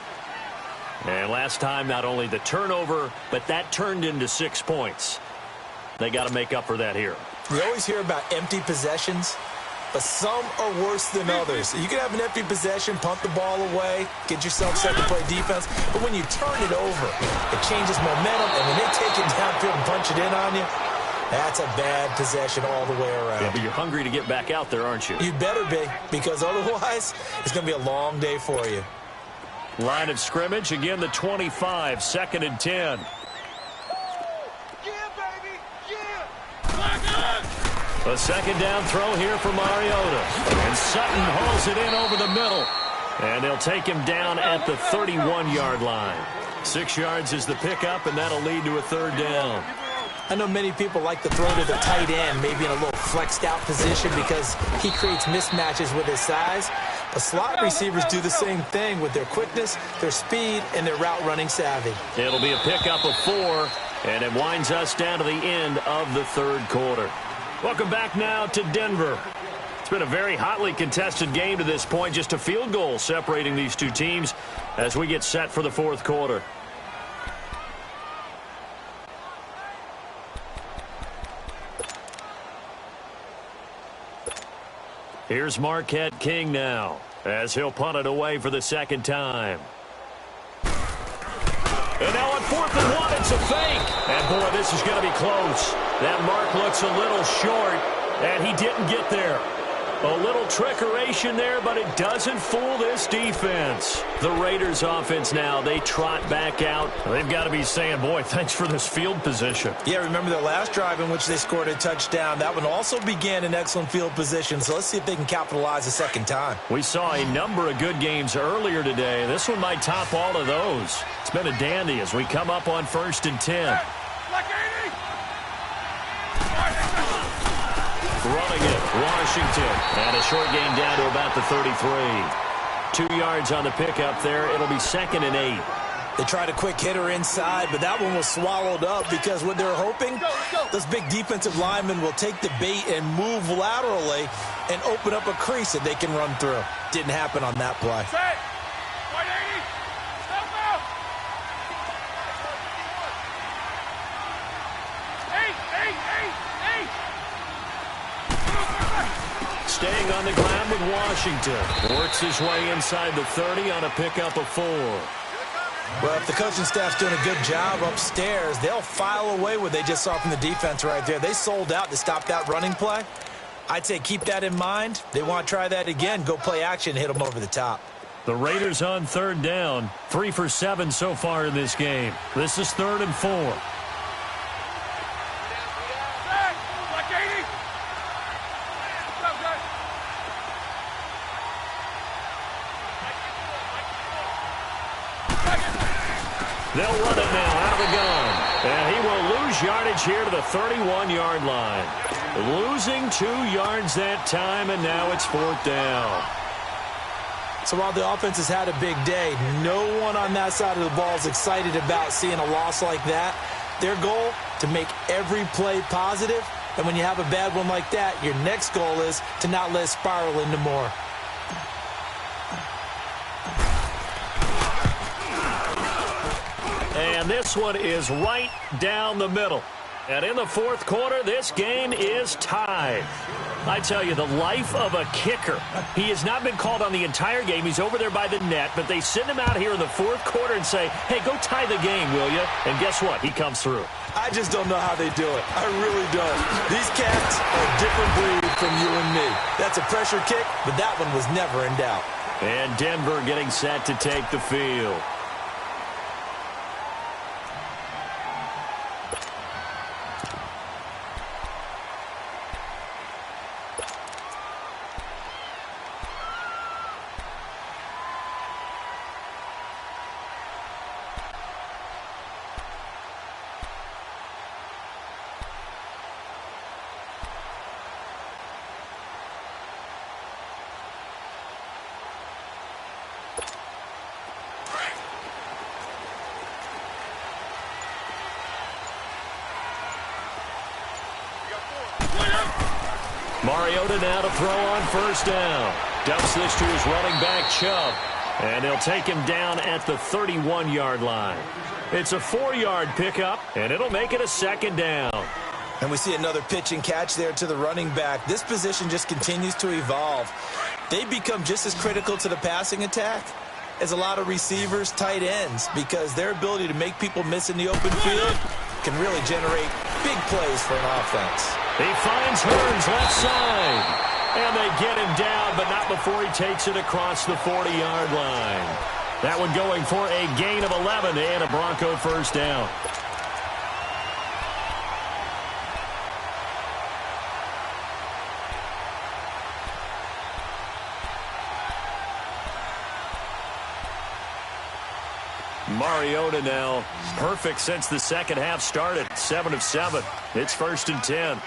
And last time, not only the turnover, but that turned into 6 points. They got to make up for that here. We always hear about empty possessions, but some are worse than others. You can have an empty possession, punt the ball away, get yourself set to play defense, but when you turn it over, it changes momentum, and when they take it downfield and punch it in on you, that's a bad possession all the way around. Yeah, but you're hungry to get back out there, aren't you? You better be, because otherwise, it's going to be a long day for you. Line of scrimmage, again the 25, 2nd and 10. A second down throw here for Mariota. And Sutton hauls it in over the middle. And they'll take him down at the 31-yard line. 6 yards is the pickup, and that'll lead to a 3rd down. I know many people like to throw to the tight end, maybe in a little flexed out position because he creates mismatches with his size. But slot receivers do the same thing with their quickness, their speed, and their route running savvy. It'll be a pickup of 4, and it winds us down to the end of the 3rd quarter. Welcome back now to Denver. It's been a very hotly contested game to this point, just a field goal separating these two teams as we get set for the 4th quarter. Here's Marquette King now as he'll punt it away for the 2nd time. And now on 4th and 1, it's a fake. And boy, this is going to be close. That mark looks a little short, and he didn't get there. A little trickeration there, but it doesn't fool this defense. The Raiders offense now, they trot back out. They've got to be saying, boy, thanks for this field position. Yeah, remember their last drive in which they scored a touchdown. That one also began in excellent field position, so let's see if they can capitalize a second time. We saw a number of good games earlier today. This one might top all of those. It's been a dandy as we come up on 1st and 10. Running it, Washington. And a short gain down to about the 33. 2 yards on the pickup there. It'll be 2nd and 8. They tried a quick hitter inside, but that one was swallowed up because what they're hoping, those big defensive linemen will take the bait and move laterally and open up a crease that they can run through. Didn't happen on that play. Staying on the ground with Washington. Works his way inside the 30 on a pickup of 4. Well, if the coaching staff's doing a good job upstairs, they'll file away what they just saw from the defense right there. They sold out to stop that running play. I'd say keep that in mind. They want to try that again. Go play action, hit them over the top. The Raiders on 3rd down. 3 for 7 so far in this game. This is 3rd and 4. They'll run it now out of the gun. And he will lose yardage here to the 31-yard line. Losing 2 yards that time, and now it's 4th down. So while the offense has had a big day, no one on that side of the ball is excited about seeing a loss like that. Their goal, to make every play positive. And when you have a bad one like that, your next goal is to not let it spiral into more. And this one is right down the middle. And in the 4th quarter, this game is tied. I tell you, the life of a kicker. He has not been called on the entire game. He's over there by the net, but they send him out here in the 4th quarter and say, hey, go tie the game, will you? And guess what? He comes through. I just don't know how they do it. I really don't. These cats are a different breed from you and me. That's a pressure kick, but that one was never in doubt. And Denver getting set to take the field. Mariota now to throw on first down. Dumps this to his running back, Chubb. And they'll take him down at the 31-yard line. It's a 4-yard pickup, and it'll make it a second down. And we see another pitch and catch there to the running back. This position just continues to evolve. They become just as critical to the passing attack as a lot of receivers, tight ends, because their ability to make people miss in the open field can really generate big plays for an offense. He finds Hearns left side. And they get him down, but not before he takes it across the 40-yard line. That one going for a gain of 11 and a Bronco first down. Mariota now perfect since the second half started. 7 of 7. It's 1st and 10.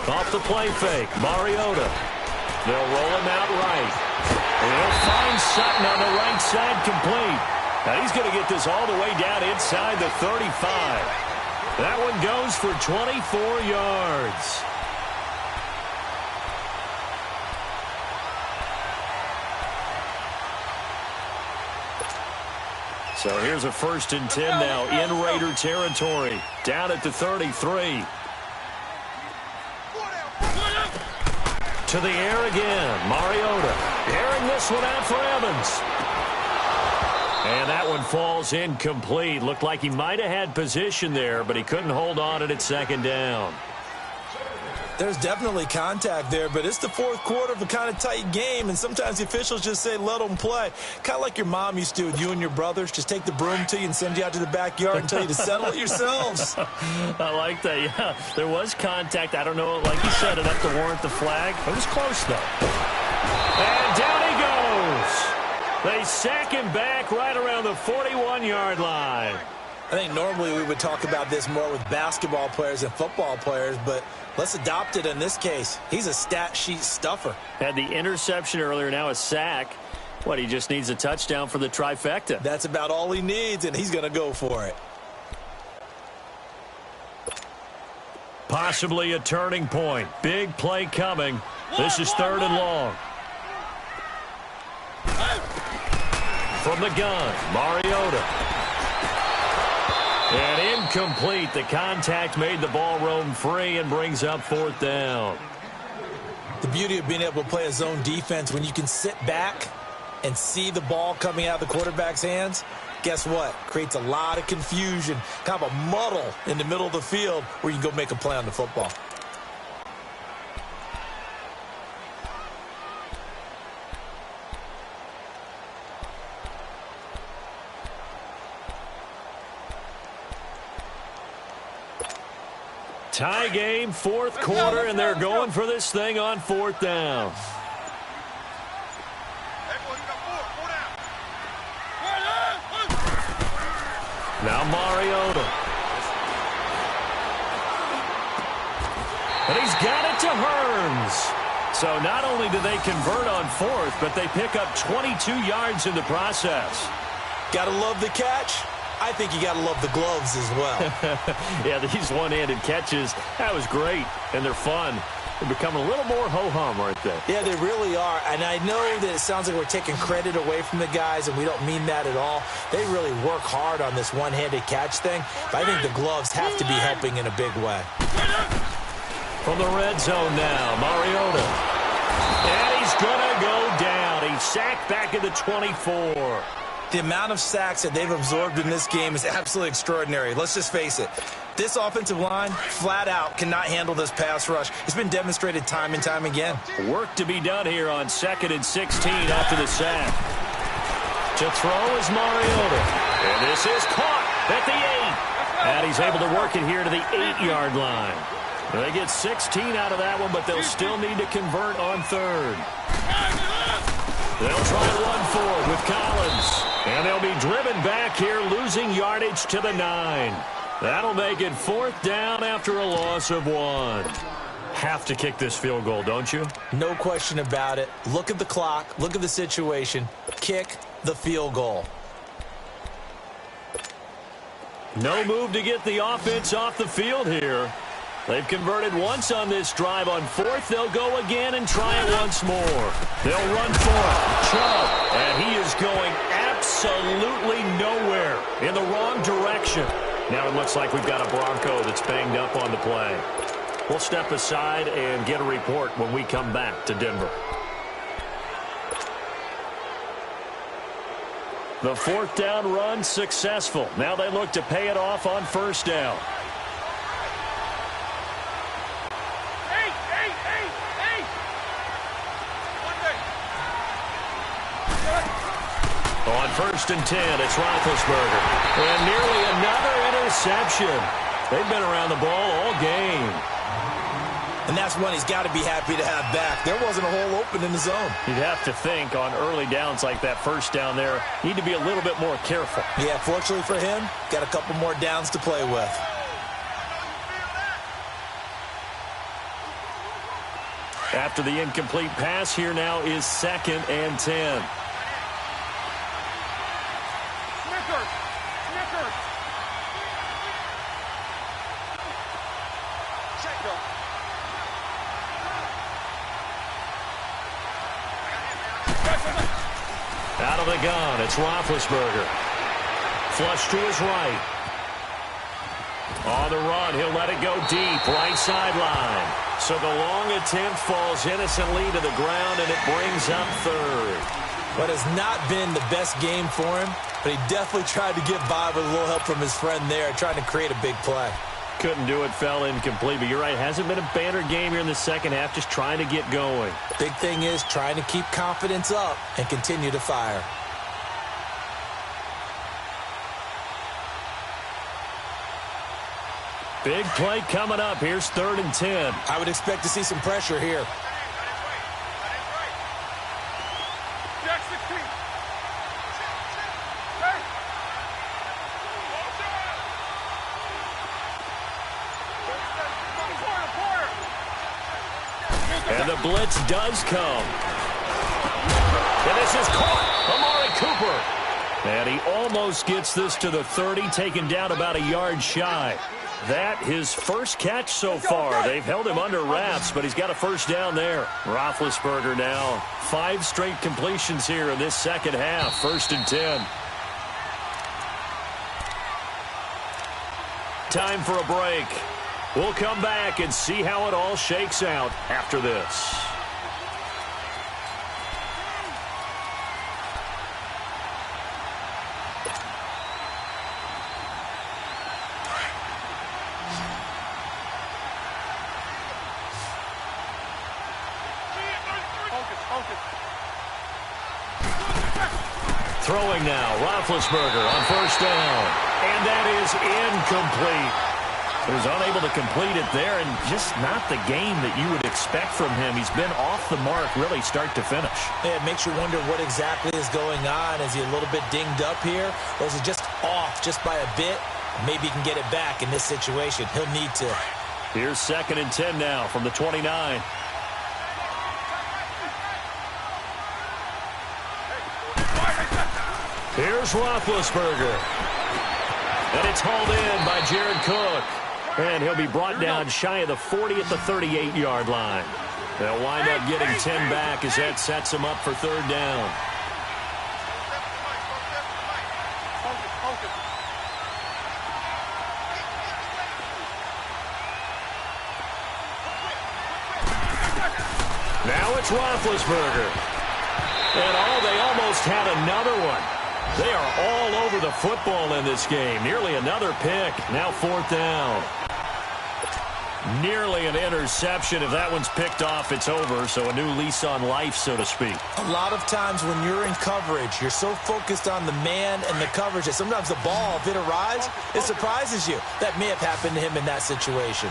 Off the play fake, Mariota. They'll roll him out right. And he'll find Sutton on the right side complete. Now he's going to get this all the way down inside the 35. That one goes for 24 yards. So here's a 1st and 10 now in Raider territory. Down at the 33. To the air again. Mariota airing this one out for Evans. And that one falls incomplete. Looked like he might have had position there, but he couldn't hold on at second down. There's definitely contact there, but it's the fourth quarter of a kind of tight game, and sometimes the officials just say, let them play. Kind of like your mom used to with you and your brothers. Just take the broom to you and send you out to the backyard and tell you to settle it yourselves. I like that, yeah. There was contact. I don't know, like you said, enough to warrant the flag. It was close, though. And down he goes. They sack him back right around the 41-yard line. I think normally we would talk about this more with basketball players and football players, but let's adopt it in this case. He's a stat sheet stuffer. Had the interception earlier, now a sack. What, he just needs a touchdown for the trifecta. That's about all he needs, and he's going to go for it. Possibly a turning point. Big play coming. This is 3rd and long. From the gun, Mariota. And incomplete. The contact made the ball roam free and brings up 4th down. The beauty of being able to play a zone defense, when you can sit back and see the ball coming out of the quarterback's hands, guess what? Creates a lot of confusion, kind of a muddle in the middle of the field where you can go make a play on the football. Tie game, 4th quarter, and they're going for this thing on 4th down. Now Mariota. And he's got it to Hearns. So not only do they convert on 4th, but they pick up 22 yards in the process. Gotta love the catch. I think you got to love the gloves as well. Yeah, these one-handed catches, that was great, and they're fun. They become a little more ho-hum, aren't they? Yeah, they really are. And I know that it sounds like we're taking credit away from the guys, and we don't mean that at all. They really work hard on this one-handed catch thing, but I think the gloves have to be helping in a big way. From the red zone now, Mariota. And he's going to go down. He's sacked back at the 24. The amount of sacks that they've absorbed in this game is absolutely extraordinary. Let's just face it. This offensive line, flat out, cannot handle this pass rush. It's been demonstrated time and time again. Work to be done here on 2nd and 16 after the sack. To throw is Mariota. And this is caught at the 8. And he's able to work it here to the 8-yard line. They get 16 out of that one, but they'll still need to convert on 3rd. They'll try to run forward with Collins. And they'll be driven back here, losing yardage to the 9. That'll make it 4th down after a loss of 1. Have to kick this field goal, don't you? No question about it. Look at the clock. Look at the situation. Kick the field goal. No move to get the offense off the field here. They've converted once on this drive. On 4th, they'll go again and try it once more. They'll run for it. Chubb. And he is going absolutely nowhere in the wrong direction. Now it looks like we've got a Bronco that's banged up on the play. We'll step aside and get a report when we come back to Denver. The 4th down run successful. Now they look to pay it off on 1st down. On 1st and 10, it's Roethlisberger. And nearly another interception. They've been around the ball all game. And that's one he's got to be happy to have back. There wasn't a hole open in the zone. You'd have to think on early downs like that 1st down there, need to be a little bit more careful. Yeah, fortunately for him, got a couple more downs to play with. After the incomplete pass, here now is 2nd and 10. Out of the gun, it's Roethlisberger. Flush to his right. On the run, he'll let it go deep, right sideline. So the long attempt falls innocently to the ground, and it brings up 3rd. What has not been the best game for him, but he definitely tried to get by with a little help from his friend there, trying to create a big play. Couldn't do it, fell incomplete, but you're right, hasn't been a banner game here in the second half, just trying to get going. Big thing is trying to keep confidence up and continue to fire. Big play coming up. Here's 3rd and 10. I would expect to see some pressure here. And the blitz does come. And this is caught. Amari Cooper. And he almost gets this to the 30, taken down about a yard shy. That his first catch so far. They've held him under wraps, but he's got a 1st down there. Roethlisberger now 5 straight completions here in this second half. 1st and 10. Time for a break. We'll come back and see how it all shakes out after this. Throwing now, Roethlisberger on 1st down. And that is incomplete. He was unable to complete it there, and just not the game that you would expect from him. He's been off the mark really start to finish. Yeah, it makes you wonder what exactly is going on. Is he a little bit dinged up here, or is he just off just by a bit? Maybe he can get it back in this situation. He'll need to. Here's 2nd and 10 now from the 29. Here's Roethlisberger. And it's hauled in by Jared Cook. And he'll be brought down shy of the 40 at the 38-yard line. They'll wind up getting 10 back as that sets them up for 3rd down. Now it's Roethlisberger. And they almost had another one. They are all over the football in this game. Nearly another pick. Now 4th down. Nearly an interception. If that one's picked off, it's over. So a new lease on life, so to speak. A lot of times when you're in coverage, you're so focused on the man and the coverage that sometimes the ball, if it arrives, it surprises you. That may have happened to him in that situation.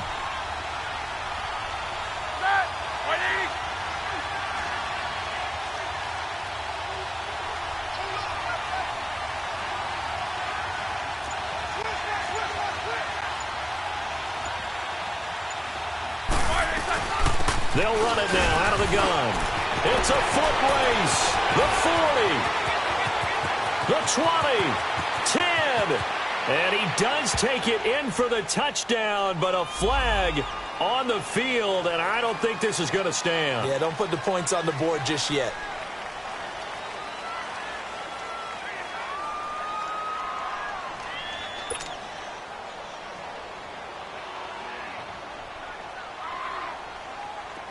They'll run it now out of the gun. It's a foot race. The 40. The 20. 10. And he does take it in for the touchdown, but a flag on the field, and I don't think this is going to stand. Yeah, don't put the points on the board just yet.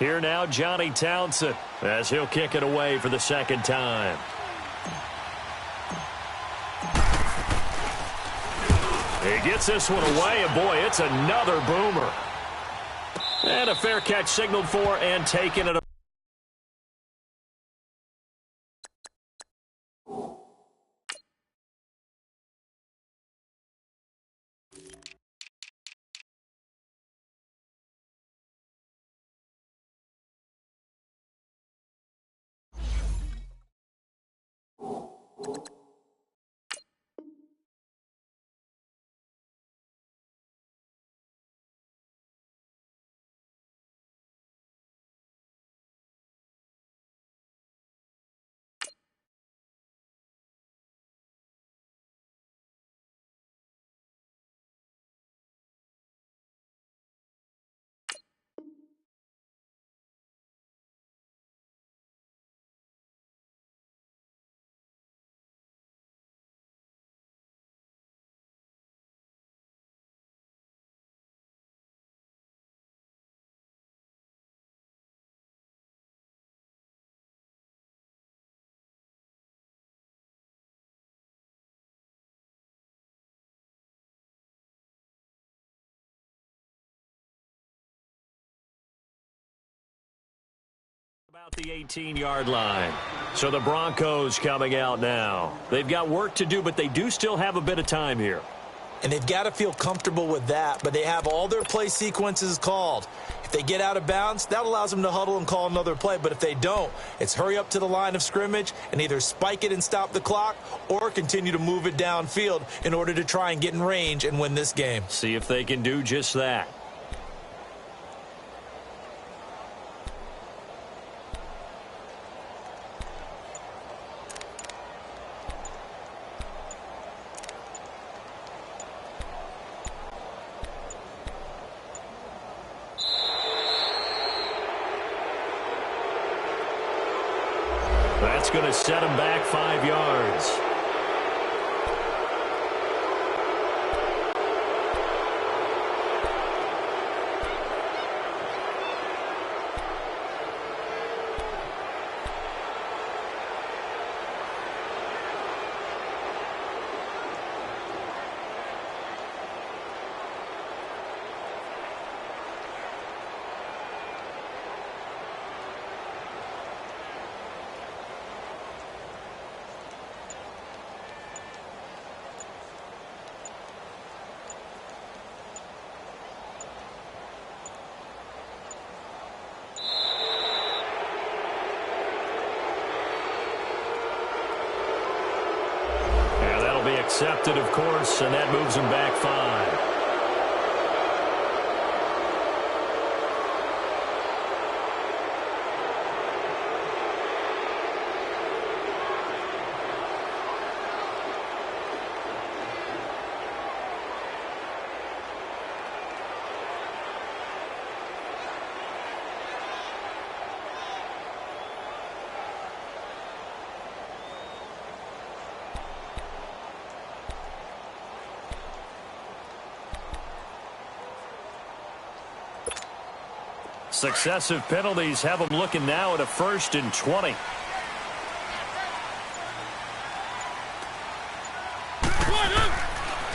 Here now, Johnny Townsend, as he'll kick it away for the second time. He gets this one away, and boy, it's another boomer. And a fair catch signaled for and taken it. About the 18-yard line. So the Broncos coming out now. They've got work to do, but they do still have a bit of time here. And they've got to feel comfortable with that, but they have all their play sequences called. If they get out of bounds, that allows them to huddle and call another play. But if they don't, it's hurry up to the line of scrimmage and either spike it and stop the clock or continue to move it downfield in order to try and get in range and win this game. See if they can do just that. That's going to set him back 5 yards. Accepted, of course, and that moves him back 5. Successive penalties have them looking now at a 1st and 20.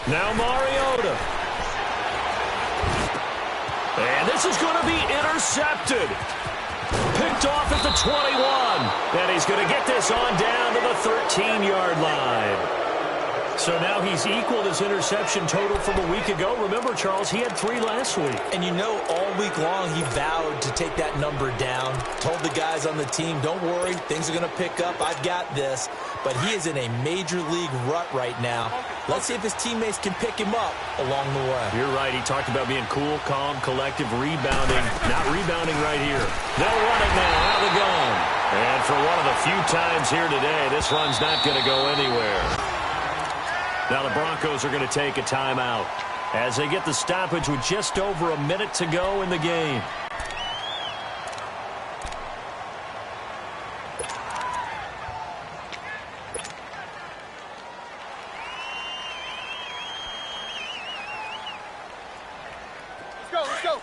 Now Mariota. And this is going to be intercepted. Picked off at the 21. And he's going to get this on down to the 13-yard line. So now he's equaled his interception total from a week ago. Remember, Charles, he had 3 last week. And you know, all week long he vowed to take that number down. Told the guys on the team, don't worry, things are going to pick up. I've got this. But he is in a major league rut right now. Let's see if his teammates can pick him up along the way. You're right. He talked about being cool, calm, collective, rebounding. Not rebounding right here. They'll run it now out of the gun. And for one of the few times here today, this run's not going to go anywhere. Now the Broncos are going to take a timeout as they get the stoppage with just over a minute to go in the game. Let's go.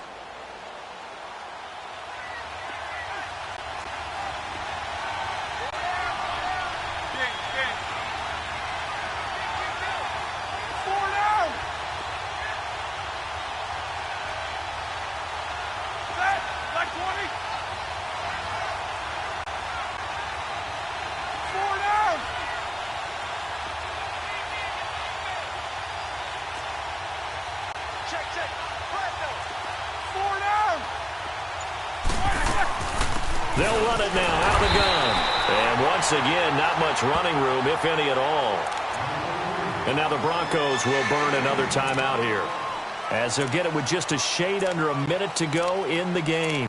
They'll run it now out of the gun. And once again, not much running room, if any at all. And now the Broncos will burn another timeout here, as they'll get it with just a shade under a minute to go in the game.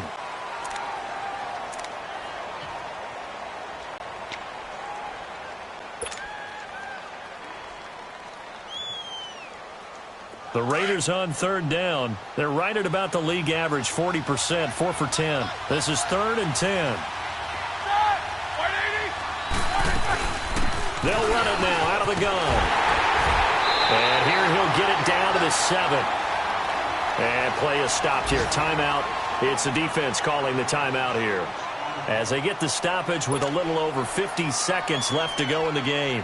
The Raiders on third down. They're right at about the league average, 40%, 4 for 10. This is 3rd and 10. They'll run it now out of the gun. And here he'll get it down to the 7. And play is stopped here. Timeout. It's the defense calling the timeout here, as they get the stoppage with a little over 50 seconds left to go in the game.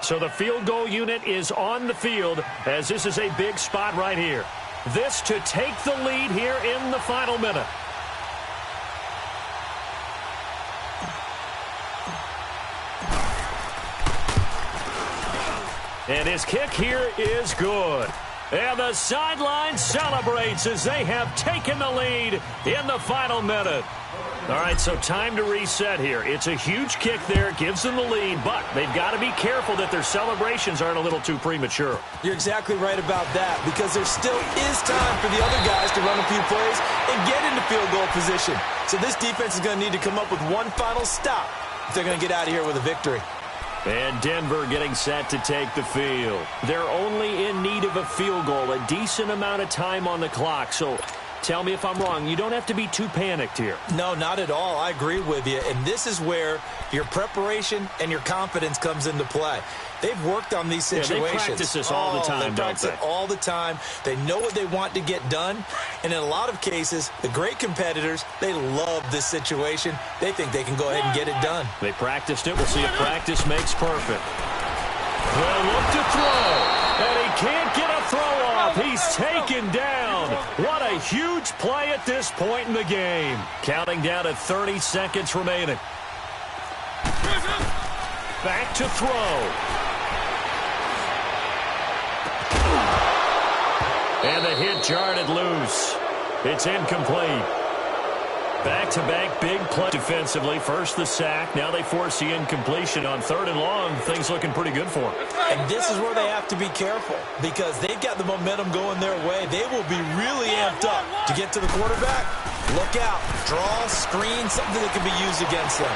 So the field goal unit is on the field, as this is a big spot right here. This to take the lead here in the final minute. And his kick here is good. And the sideline celebrates as they have taken the lead in the final minute. All right, so time to reset here. It's a huge kick there. Gives them the lead, but they've got to be careful that their celebrations aren't a little too premature. You're exactly right about that, because there still is time for the other guys to run a few plays and get into field goal position. So this defense is going to need to come up with one final stop if they're going to get out of here with a victory. And Denver getting set to take the field. They're only in need of a field goal, a decent amount of time on the clock. So tell me if I'm wrong. You don't have to be too panicked here. No, not at all. I agree with you. And this is where your preparation and your confidence comes into play. They've worked on these situations. Yeah, they practice this all the time, they practice it all the time. They know what they want to get done. And in a lot of cases, the great competitors, they love this situation. They think they can go ahead and get it done. They practiced it. We'll see if practice makes perfect. They'll look to throw. And he can't get a throw off. He's taken down. What a huge play at this point in the game. Counting down to 30 seconds remaining. Back to throw. And the hit jarred it loose. It's incomplete. Back-to-back big play defensively. First the sack. Now they force the incompletion on 3rd and long. Things looking pretty good for them. And this is where they have to be careful, because they've got the momentum going their way. They will be really amped up to get to the quarterback. Look out. Draw, screen, something that can be used against them.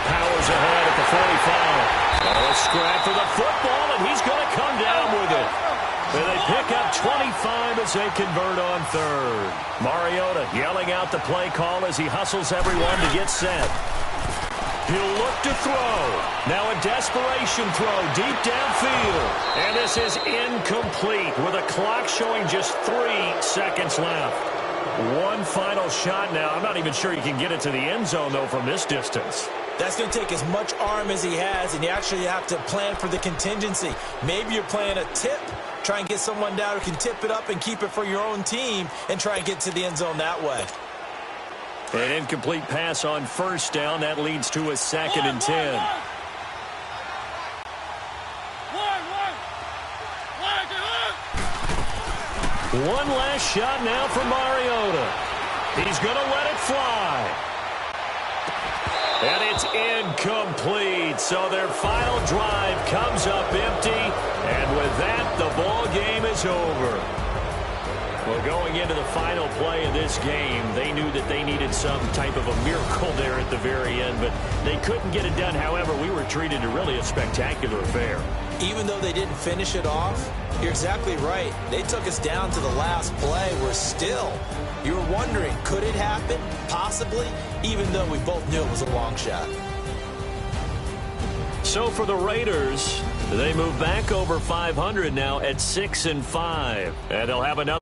Powers ahead at the 45. A scrap for the football, and he's going to come down with it. And they pick up 25 as they convert on 3rd. Mariota yelling out the play call as he hustles everyone to get set. He'll look to throw. Now a desperation throw deep downfield. And this is incomplete with a clock showing just 3 seconds left. One final shot now. I'm not even sure you can get it to the end zone, though, from this distance. That's going to take as much arm as he has, and you actually have to plan for the contingency. Maybe you're playing a tip, try and get someone down who can tip it up and keep it for your own team and try and get to the end zone that way. An incomplete pass on first down. That leads to a 2nd and 10. One last shot now for Mariota. He's going to let it fly. And it's incomplete. So their final drive comes up empty. And with that, the ball game is over. Well, going into the final play of this game, they knew that they needed some type of a miracle there at the very end, but they couldn't get it done. However, we were treated to really a spectacular affair. Even though they didn't finish it off, you're exactly right. They took us down to the last play. We're still, you were wondering, could it happen? Possibly, even though we both knew it was a long shot. So for the Raiders, they move back over 500 now at 6-5, and they'll have another.